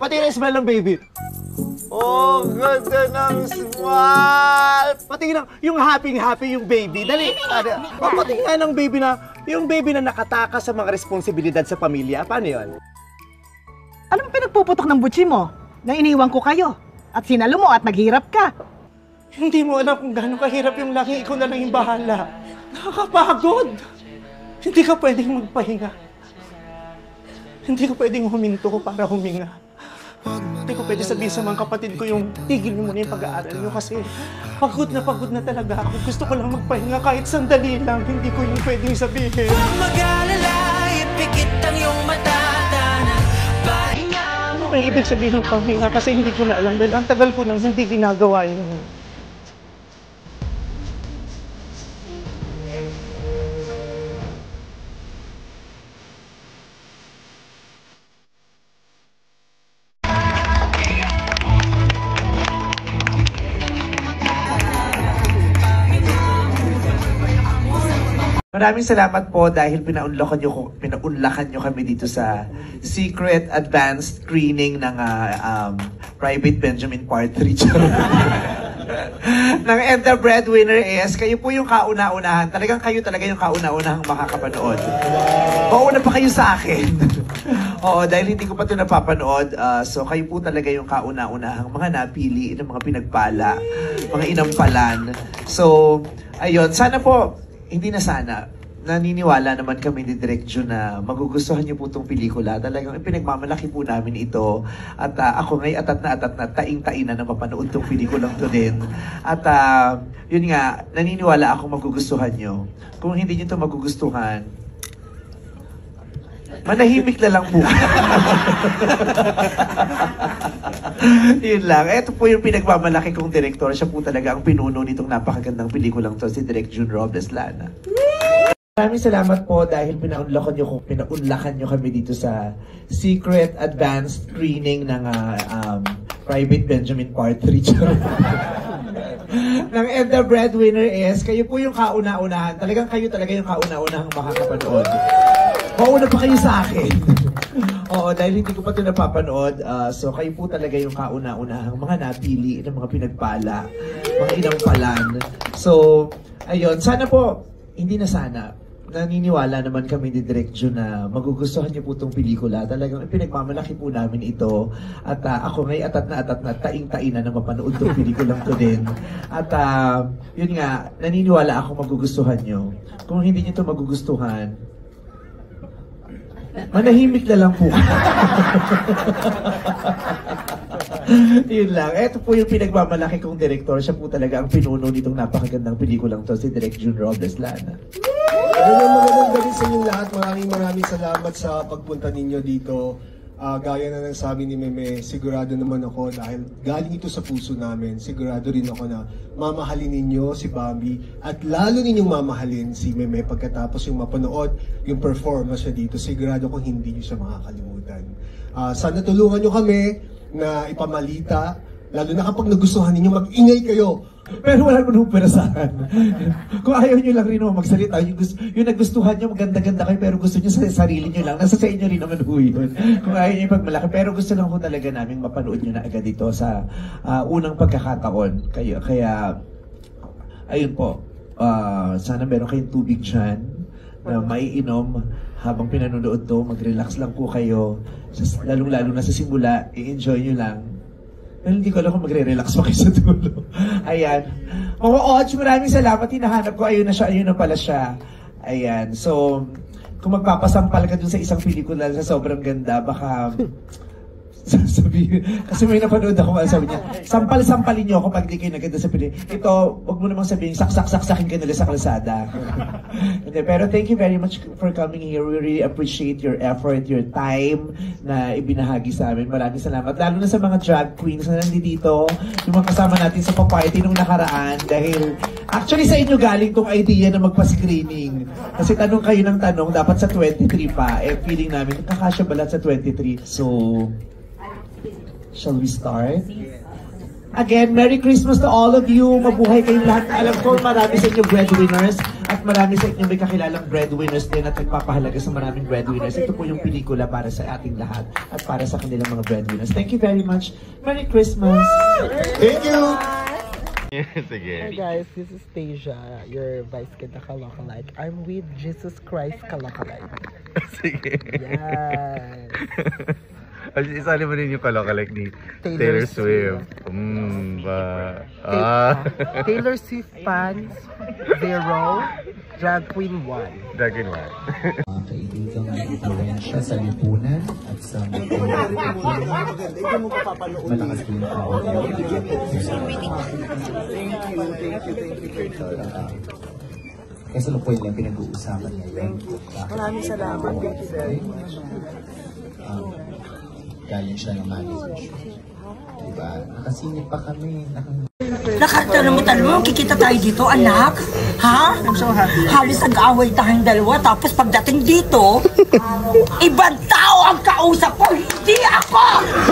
Pati na smile ng baby. Oh, ganda ng smile! Pati na, yung happy yung baby. Dali, pati nga ng baby na, yung baby na nakatakas sa mga responsibilidad sa pamilya. Paano yun? Ano pinagpuputok ng butsi mo? Nang iniwan ko kayo. At sinalo mo at naghirap ka. Hindi mo alam kung gaano kahirap yung laki. Ikaw na lang yung bahala. Nakakapagod. Hindi ka pwedeng magpahinga. Hindi ka pwedeng huminto para huminga. Hindi ko pwede sabihin sa mga kapatid ko yung tigil mo muna yung pag-aaral nyo kasi pagod na talaga ako. Gusto ko lang magpahinga kahit sandali lang. Hindi ko yung pwedeng sabihin. Huwag mag-alala, ipikit ang iyong mata. May ibig sabihin ng pahinga kasi hindi ko na alam dahil ang tagal ko nang hindi ginagawa yun. Maraming salamat po dahil pinaunlakan nyo kami dito sa secret advanced screening ng Private Benjamin Part 3. ng And the Breadwinner is, kayo po yung kauna-unahan. Kayo talaga yung kauna-unahang makakapanood. Mauna pa kayo sa akin. Oo, dahil hindi ko pa ito napapanood. So kayo po talaga yung kauna-unahang mga napili ng mga pinagpala, mga inampalan. So, ayun, sana po, hindi na sana, naniniwala naman kami ni Direk Jun na magugustuhan niyo po itong pelikula. Talagang pinagmamalaki po namin ito. At ako ngay atat na taing-tain na mapanood itong pelikulang to din. At yun nga, naniniwala ako magugustuhan niyo. Kung hindi niyo ito magugustuhan, manahimik na lang po. Yun lang. Ito po yung pinagmamalaki kong direktor. Siya po talaga ang pinuno nitong napakagandang pelikulang to, si Direk Jun Robles Lana. Maraming salamat po dahil pinaunlakan nyo kami dito sa secret advanced screening ng Private Benjamin Part 3. ng And the Breadwinner is, kayo po yung kauna-unahan. Kayo talaga yung kauna-unahang makakapanood. Mauna pa kayo sa akin. Oo, dahil hindi ko pa ito napapanood. So kayo po talaga yung kauna-unahang mga napili ng mga pinagpala, mga inampalan. So, ayun, sana po, hindi na sana, naniniwala naman kami ni Direk Jun na magugustuhan niyo po itong pelikula. Talagang pinagmamalaki po namin ito. At ako ngay atat na taing-tain na mapanood itong pelikulang to din. At yun nga, naniniwala ako magugustuhan niyo. Kung hindi niyo ito magugustuhan, manahimik na lang po. Yun lang. Ito po yung pinagmamalaki kong direktor. Siya po talaga ang pinuno nitong napakagandang pelikulang to, si Direk Jun Robles Lana. Magandang gabi sa inyong lahat. Maraming salamat sa pagpunta ninyo dito. Gaya na ng sabi ni Meme, sigurado naman ako dahil galing ito sa puso namin, sigurado rin ako na mamahalin ninyo si Bambi at lalo ninyong mamahalin si Meme pagkatapos yung mapanood yung performance niya dito. Sigurado ko hindi nyo siya makakalimutan. Sana tulungan nyo kami na ipamalita, lalo na kapag nagustuhan ninyo, mag-ingay kayo. Pero wala naman perasahan. Kung ayaw nyo lang rin magsalita, yung nagustuhan nyo, maganda-ganda kayo, pero gusto nyo sa sarili nyo lang, nasa sa inyo rin naman yun. Kung ayaw nyo pagmalaki, pero gusto lang ko talaga namin mapanood nyo na agad ito sa unang pagkakataon. Kaya ayun po, sana meron kayong tubig dyan na maiinom habang pinanonood to, mag-relax lang po kayo. Lalong-lalo na sa simula, i-enjoy nyo lang. Pero hindi ko alam kung magre-relax pa kayo sa dulo. Ayan. Mga Odds, maraming salamat. Hinahanap ko. Ayun na siya. Ayun na pala siya. Ayan. So, kung magpapasampal ka dun sa isang pelikula sa sobrang ganda, baka sabi, kasi may napanood ako, sabi niya, sampal-sampalin niyo ako pag di kayo naganda sa pelikula. Ito, wag mo namang sabihin, saksak-saksakin ka nila sa kalsada. Pero thank you very much for coming here. We really appreciate your effort, your time na ibinahagi sa amin. Maraming salamat. Lalo na sa mga drag queens na nandito, yung mga kasama natin sa pa-party nung nakaraan. Dahil actually sa inyo galing tong idea na magpa-screening. Kasi tanong kayo ng tanong, dapat sa 23 pa. Feeling namin, kakasya ba lahat sa 23? So, shall we start? Again, Merry Christmas to all of you. Mabuhay kayong lahat. Alam ko, marami sa inyo breadwinners. At marami sa inyo may kakilalang breadwinners din at nagpapahalaga sa maraming breadwinners. Ito po yung pelikula para sa ating lahat at para sa kanilang mga breadwinners. Thank you very much. Merry Christmas! Thank you! Hi guys, this is Tasia, your Vice Ganda Kalokalike. I'm with Jesus Christ Kalokalike. Sige. Yes. Isali mo rin yung kalokalike ni Taylor Taylor Swift. Taylor Swift fans, 0. Drag Queen 1. Dragon one. Mga kaibigang may influensya sa lipunan at sa malakas din ang kasalukuyan lang pinag-uusapan ngayon. Maraming salamat. Thank you very much. Galing siya ng management. Diba? Nakasingit pa kami. Nakatalamutan mo, kikita tayo dito, anak. Ha? I'm so happy. Halos nag-away tayong dalawa, tapos pagdating dito, ibang tao ang kausap ko, hindi ako!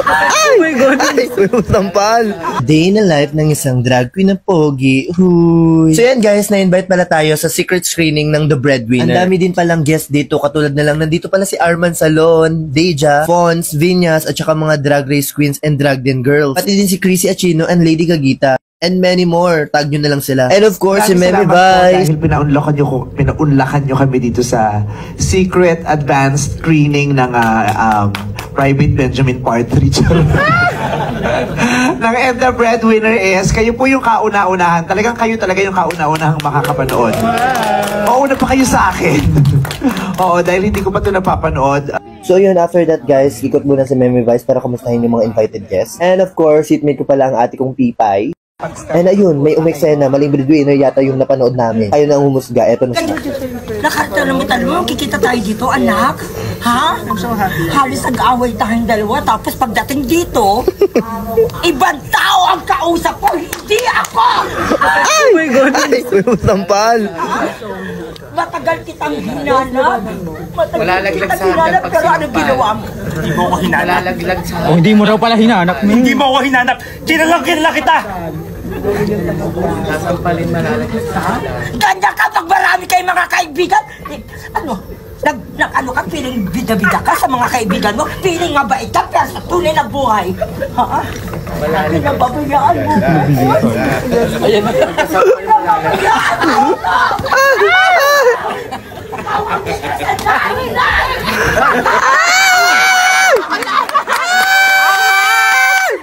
Oh my God! Ay, sampal! Day in the life ng isang drag queen na pogi. Huy! So yan guys, na-invite pala tayo sa secret screening ng The Breadwinner. Ang dami din palang guest dito, katulad na lang, nandito pala si Arman Salon, Deja, Fons, Vinyas, at saka mga drag race queens and drag den girls. Pati din si Chrissy Aquino and Lady Gagita. And many more. Tag nyo na lang sila. And of course, si Meme Vice. Dahil pinaunlakan nyo kami dito sa secret advanced screening ng Private Benjamin Part 3. ng And the Breadwinner is, kayo po yung kauna-unahan. Talagang kayo talaga yung kauna-unahang makakapanood. Mauna pa kayo sa akin. Oo, dahil hindi ko pa ito napapanood. So yun, after that guys, ikot muna si Meme Vice para kumustahin yung mga invited guests. And of course, seatmate ko pala ang ate kong Pipay. And ayun, may umeksena, maling breadwinner yata yung napanood namin. Ayaw na humusga, eto na siya. Nakatalamutan mo, kikita tayo dito, anak. Ha? I'm so happy. Halos nag-away tayong dalawa, tapos pagdating dito, ibang tao ang kausap ko, hindi ako! Oh my God! Ay, sampal! Matagal kitang hinanap. Matagal kitang hinanap, pero ano ginawa mo? Hindi mo ako hinanap. Oh, hindi mo raw pala hinanap. Hindi mo ako hinanap. Kinalang kita! Ganda ka pag marami kayong mga kaibigan. Ano? Ano ka? Piling bida-bida ka sa mga kaibigan mo? Piling mabait ka pero sa tunay na buhay. Ha? Pinababayaan mo. Ayan na. Pinababayaan mo.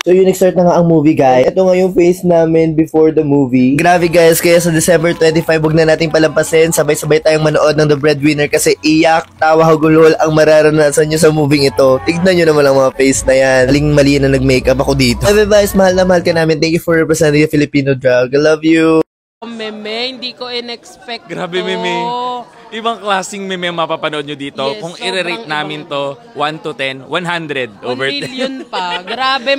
So yun, nag-start na nga ang movie guys. Ito nga yung face namin before the movie. Grabe guys, kaya sa December 25, huwag na nating palampasin. Sabay-sabay tayong manood ng The Breadwinner kasi iyak, tawa, hugulhol ang mararanasan nyo sa movie ito. Tignan nyo naman ang mga face na yan. Maling-mali na nag-makeup ako dito. Bye guys, mahal na mahal ka namin. Thank you for representing the Filipino drag. I love you. Meme, hindi ko in-expect. Grabe, Meme. Ibang klaseng meme mapapanood nyo dito. Yes, kung i-rate namin to 1 to 10, 100 over 10. 1 million pa. Grabe,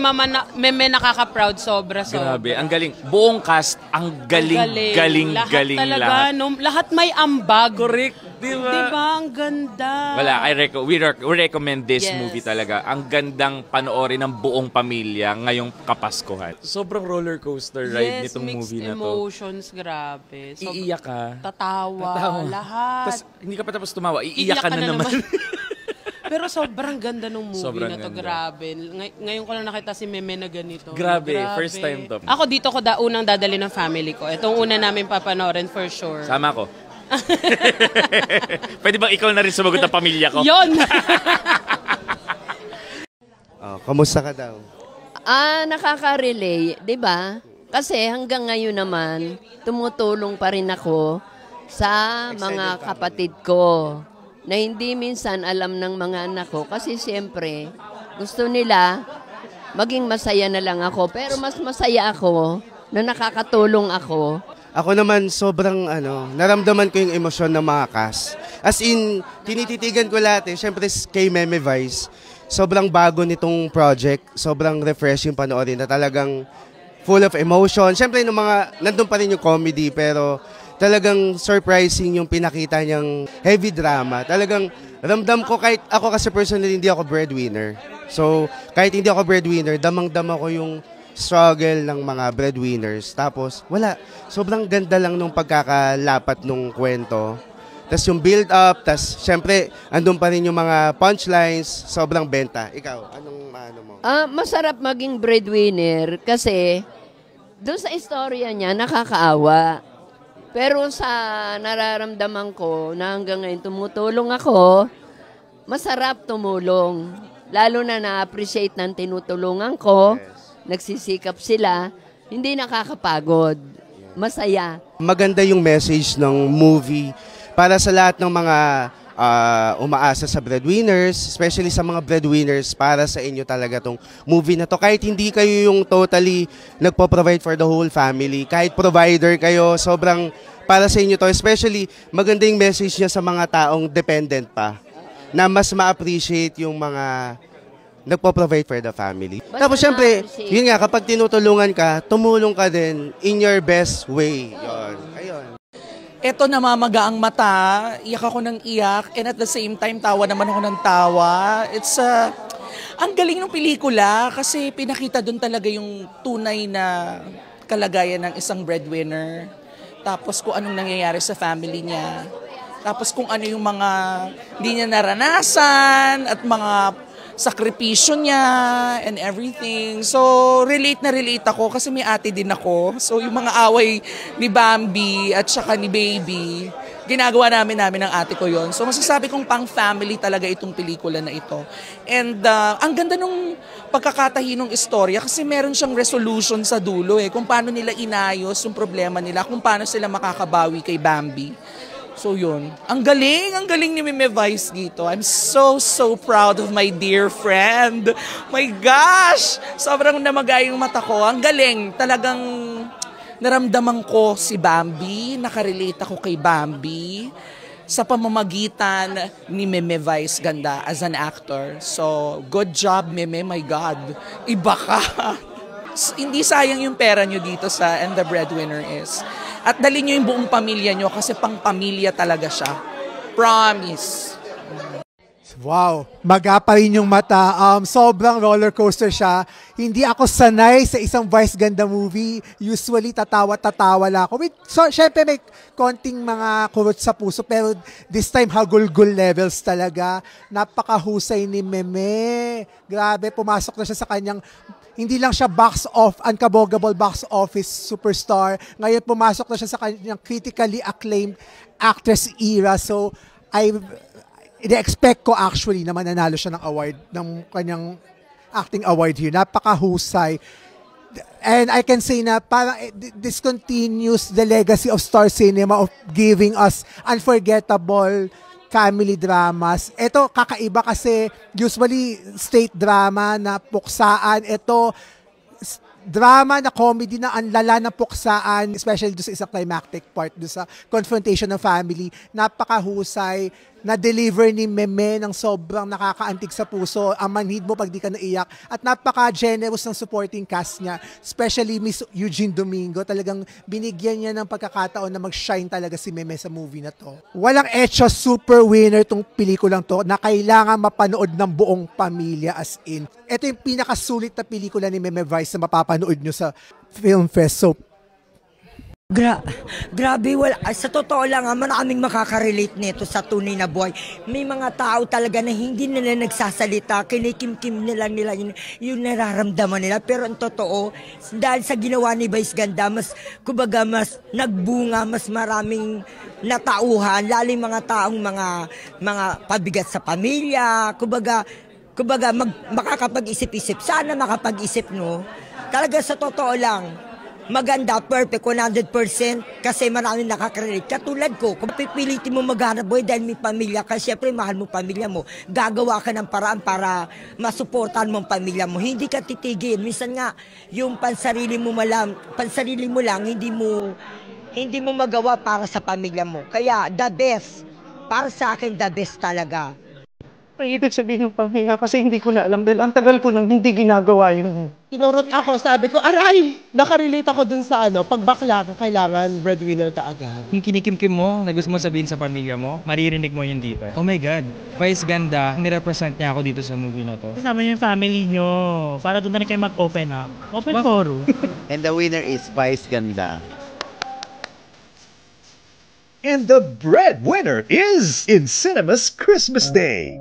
meme nakaka-proud. Sobra. Grabe, ang galing. Buong cast, ang galing Lahat talaga, lahat. no? Lahat may ambag. Correct, diba? Diba? Ang ganda. Wala, we recommend this Yes. movie talaga. Ang gandang panoorin ng buong pamilya ngayong Kapaskuhan. Sobrang roller coaster ride nitong movie na to. Emotions, grabe. Iiyak ka. Tatawa. Lahat. Tapos hindi ka pa tapos tumawa, iiyak ka na naman. Pero sobrang ganda ng movie Sobrang na to, ganda. grabe. Ngayon ko lang nakita si Meme na ganito. Grabe, first time to. Ako dito ko unang dadali ng family ko. Itong una namin papanoorin for sure. Sama ko. Pwede bang ikaw na rin sumagot ng pamilya ko? Yon. Kamusta ka daw? Nakaka-relay, 'di ba? Kasi hanggang ngayon naman, tumutulong pa rin ako sa mga kapatid ko na hindi minsan alam ng mga anak ko kasi siyempre gusto nila maging masaya na lang ako pero mas masaya ako na nakakatulong ako. Ako naman sobrang naramdaman ko yung emosyon ng mga cast. As in, tinititigan ko lahat Siyempre kay Meme Vice, sobrang bago nitong project, sobrang refreshing panoorin na talagang full of emotion. Siyempre nandun pa rin yung comedy pero talagang surprising yung pinakita niyang heavy drama. Talagang ramdam ko kahit ako kasi personally hindi ako breadwinner. So kahit hindi ako breadwinner, damang-dama ko yung struggle ng mga breadwinners. Tapos, wala. Sobrang ganda lang nung pagkakalapat nung kwento. Tapos yung build up, tapos syempre, andun pa rin yung mga punchlines, sobrang benta. Ikaw, anong ano mo? Masarap maging breadwinner kasi doon sa istorya niya, nakakaawa. Pero sa nararamdaman ko na hanggang ngayon tumutulong ako, masarap tumulong. Lalo na na-appreciate ng tinutulungan ko, nagsisikap sila, hindi nakakapagod. Masaya. Maganda yung message ng movie para sa lahat ng mga umaasa sa breadwinners, especially sa mga breadwinners, para sa inyo talaga tong movie na to. Kahit hindi kayo yung totally nagpo-provide for the whole family, kahit provider kayo, sobrang para sa inyo to. Especially, maganda yung message niya sa mga taong dependent pa, na mas ma-appreciate yung mga nagpo-provide for the family. Tapos syempre, yun nga, kapag tinutulungan ka, tumulong ka din in your best way. Yun. Ayun. Eto, namamaga ang mata, iyak ako ng iyak, and at the same time, tawa naman ako ng tawa. It's ang galing ng pelikula kasi pinakita doon talaga yung tunay na kalagayan ng isang breadwinner. Tapos kung anong nangyayari sa family niya. Tapos kung ano yung mga hindi niya naranasan at mga sakripisyo niya and everything. So, relate na relate ako kasi may ate din ako. So, yung mga away ni Bambi at saka ni Baby, ginagawa namin ng ate ko yon. So, masasabi kong pang-family talaga itong pelikula na ito. And ang ganda nung pagkakatahi ng istorya kasi meron siyang resolution sa dulo kung paano nila inayos yung problema nila, kung paano sila makakabawi kay Bambi. So yun, ang galing ni Meme Vice dito. I'm so proud of my dear friend. My gosh, sobrang namagay yung mata ko. Ang galing, talagang naramdaman ko si Bambi, nakarelate ako kay Bambi sa pamamagitan ni Meme Vice Ganda as an actor. So, good job Meme, my God. Iba ka. Hindi sayang yung pera nyo dito sa And the Breadwinner Is. At dali nyo yung buong pamilya nyo kasi pang pamilya talaga siya. Promise. Wow, maga pa rin yung mata. Sobrang roller coaster siya. Hindi ako sanay sa isang Vice Ganda movie. Usually, tatawa lang ako. So, syempre may konting mga kurot sa puso, pero this time, hagulgul levels talaga. Napakahusay ni Meme. Grabe, pumasok na siya sa kanyang hindi lang siya unkabogable box office superstar. Ngayon pumasok na siya sa kanyang critically acclaimed actress era. So, I-expect ko actually na mananalo siya ng award, ng kanyang acting award here. Napakahusay. And I can say na parang this continues the legacy of Star Cinema of giving us unforgettable family dramas. Ito, kakaiba kasi usually state drama na puksaan. Ito, drama na comedy na ang lala ng puksaan, especially doon sa isang climactic part, doon sa confrontation ng family. Napakahusay, na-deliver ni Meme ng sobrang nakakaantig sa puso. Ang manhid mo pag di ka naiyak. At napaka-generous ng supporting cast niya, especially Miss Eugene Domingo. Talagang binigyan niya ng pagkakataon na mag-shine talaga si Meme sa movie na to. Walang etcha super winner tong pelikulang to na kailangan mapanood ng buong pamilya as in. Ito yung pinakasulit na pelikula ni Meme Vice na mapapanood nyo sa Film Fest. So, grabe, sa totoo lang, maraming makaka-relate nito sa tunay na buhay. May mga tao talaga na hindi nila nagsasalita, kinikimkim nila yung nararamdaman nila. Pero ang totoo, dahil sa ginawa ni Vice Ganda, mas nagbunga, mas maraming natauhan, lalo yung mga taong mga pabigat sa pamilya, kumbaga makakapag-isip-isip. Sana makapag-isip, no? Talaga sa totoo lang, maganda, perfect, 100% kasi maraming nakaka-relate. Katulad ko, kung pipilitin mo maghanap buhay dahil may pamilya ka, syempre mahal mo pamilya mo, gagawa ka ng paraan para masuportahan mo ang pamilya mo. Hindi ka titigil. Minsan nga, yung pansarili mo lang, hindi mo magawa para sa pamilya mo. Kaya, the best. Para sa akin, the best talaga. May ibig sabihin ng pamilya kasi hindi ko na alam dahil ang tagal ko nang hindi ginagawa yun. tinurot ako, sabi ko, aray! Nakarelate ako dun sa pag bakla ka, kailangan breadwinner ka agad. Yung kinikim-kim mo, na gusto mo sabihin sa pamilya mo, maririnig mo yun dito. Oh my God, Vice Ganda, nirepresent niya ako dito sa movie na to. Kasama niyo yung family niyo, para doon na rin kayo mag-open up. Open forum. And the winner is Vice Ganda. And the breadwinner is In Cinema's Christmas Day.